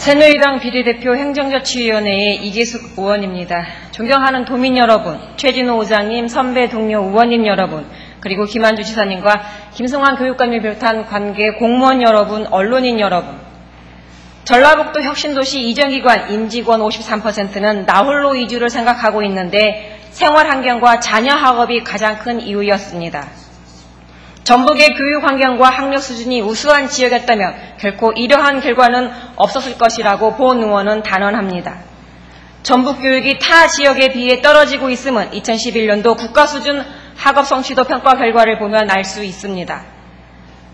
새누리당 비례대표 행정자치위원회의 이계숙 의원입니다. 존경하는 도민 여러분, 최진호 의장님, 선배 동료 의원님 여러분, 그리고 김한주 지사님과 김승환 교육감을 비롯한 관계 공무원 여러분, 언론인 여러분. 전라북도 혁신도시 이전기관 임직원 53%는 나홀로 이주를 생각하고 있는데 생활환경과 자녀 학업이 가장 큰 이유였습니다. 전북의 교육환경과 학력 수준이 우수한 지역이었다면 결코 이러한 결과는 없었을 것이라고 본 의원은 단언합니다. 전북 교육이 타 지역에 비해 떨어지고 있음은 2011년도 국가수준 학업 성취도 평가 결과를 보면 알 수 있습니다.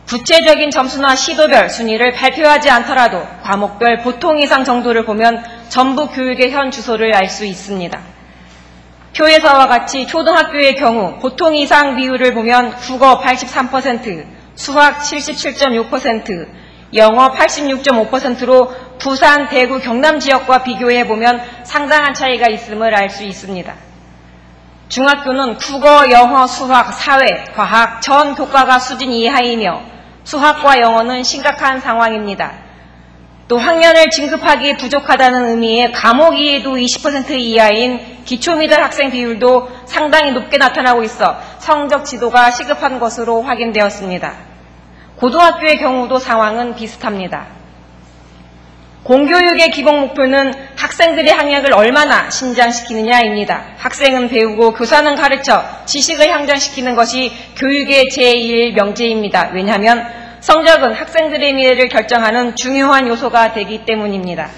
구체적인 점수나 시도별 순위를 발표하지 않더라도 과목별 보통 이상 정도를 보면 전북 교육의 현 주소를 알 수 있습니다. 표에서와 같이 초등학교의 경우 보통 이상 비율을 보면 국어 83%, 수학 77.6%, 영어 86.5%로 부산, 대구, 경남 지역과 비교해보면 상당한 차이가 있음을 알 수 있습니다. 중학교는 국어, 영어, 수학, 사회, 과학 전 교과가 수준 이하이며 수학과 영어는 심각한 상황입니다. 또 학년을 진급하기 부족하다는 의미의 과목 이해도 20% 이하인 기초미달 학생 비율도 상당히 높게 나타나고 있어 성적 지도가 시급한 것으로 확인되었습니다. 고등학교의 경우도 상황은 비슷합니다. 공교육의 기본 목표는 학생들의 학력을 얼마나 신장시키느냐입니다. 학생은 배우고 교사는 가르쳐 지식을 향상시키는 것이 교육의 제1 명제입니다. 왜냐하면 성적은 학생들의 미래를 결정하는 중요한 요소가 되기 때문입니다.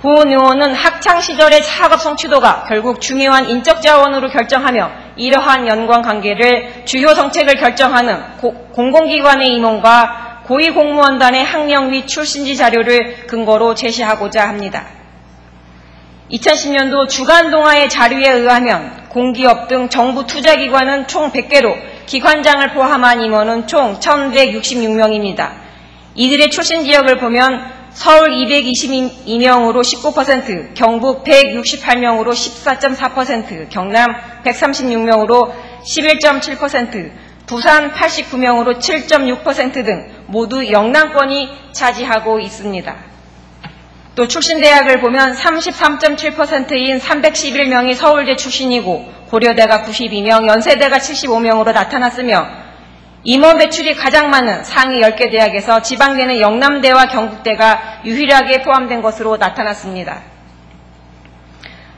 본 의원은 학창시절의 학업 성취도가 결국 중요한 인적 자원으로 결정하며 이러한 연관관계를 주요 정책을 결정하는 공공기관의 임원과 고위공무원단의 학력 및 출신지 자료를 근거로 제시하고자 합니다. 2010년도 주간동아의 자료에 의하면 공기업 등 정부 투자기관은 총 100개로 기관장을 포함한 임원은 총 1166명입니다. 이들의 출신 지역을 보면 서울 222명으로 19%, 경북 168명으로 14.4%, 경남 136명으로 11.7%, 부산 89명으로 7.6% 등 모두 영남권이 차지하고 있습니다. 또 출신 대학을 보면 33.7%인 311명이 서울대 출신이고 고려대가 92명, 연세대가 75명으로 나타났으며 임원 배출이 가장 많은 상위 10개 대학에서 지방대는 영남대와 경북대가 유일하게 포함된 것으로 나타났습니다.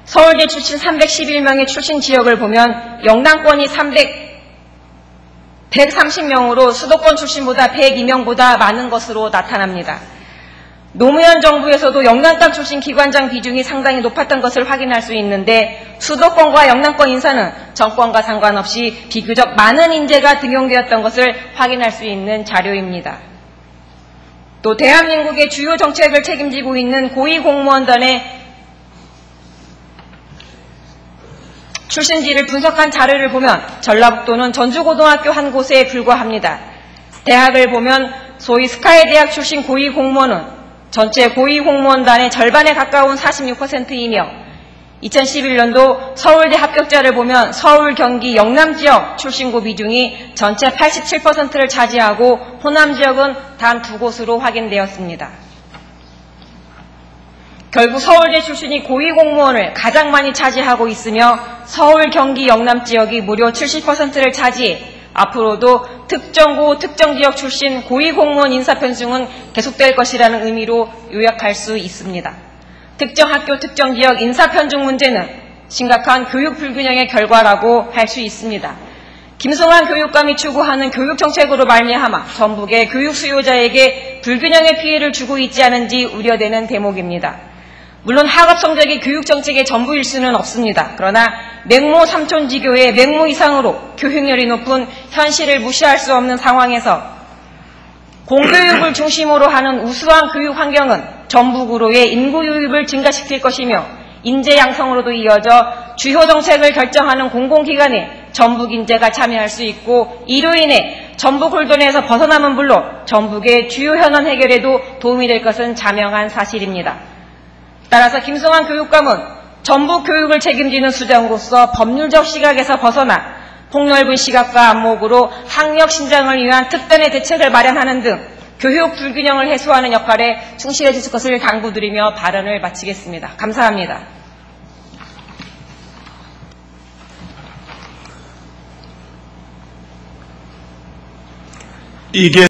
서울대 출신 311명의 출신 지역을 보면 영남권이 130명으로 수도권 출신보다 102명보다 많은 것으로 나타납니다. 노무현 정부에서도 영남 땅 출신 기관장 비중이 상당히 높았던 것을 확인할 수 있는데 수도권과 영남권 인사는 정권과 상관없이 비교적 많은 인재가 등용되었던 것을 확인할 수 있는 자료입니다. 또 대한민국의 주요 정책을 책임지고 있는 고위공무원단의 출신지를 분석한 자료를 보면 전라북도는 전주고등학교 한 곳에 불과합니다. 대학을 보면 소위 스카이대학 출신 고위공무원은 전체 고위공무원단의 절반에 가까운 46%이며 2011년도 서울대 합격자를 보면 서울, 경기, 영남 지역 출신고 비중이 전체 87%를 차지하고 호남 지역은 단 2곳으로 확인되었습니다. 결국 서울대 출신이 고위공무원을 가장 많이 차지하고 있으며 서울, 경기, 영남 지역이 무려 70%를 차지해 앞으로도 특정고, 특정지역 출신 고위공무원 인사 편중은 계속될 것이라는 의미로 요약할 수 있습니다. 특정 학교, 특정 지역 인사 편중 문제는 심각한 교육 불균형의 결과라고 할 수 있습니다. 김승환 교육감이 추구하는 교육정책으로 말미암아 전북의 교육 수요자에게 불균형의 피해를 주고 있지 않은지 우려되는 대목입니다. 물론 학업 성적이 교육 정책의 전부일 수는 없습니다. 그러나 맹모 삼촌지교의 맹모 이상으로 교육열이 높은 현실을 무시할 수 없는 상황에서 공교육을 중심으로 하는 우수한 교육 환경은 전북으로의 인구 유입을 증가시킬 것이며 인재 양성으로도 이어져 주요 정책을 결정하는 공공기관에 전북 인재가 참여할 수 있고 이로 인해 전북 홀돈에서 벗어나면 물론 전북의 주요 현안 해결에도 도움이 될 것은 자명한 사실입니다. 따라서 김승환 교육감은 전북 교육을 책임지는 수장으로서 법률적 시각에서 벗어나 폭넓은 시각과 안목으로 학력 신장을 위한 특단의 대책을 마련하는 등 교육 불균형을 해소하는 역할에 충실해 주실 것을 당부드리며 발언을 마치겠습니다. 감사합니다. 이게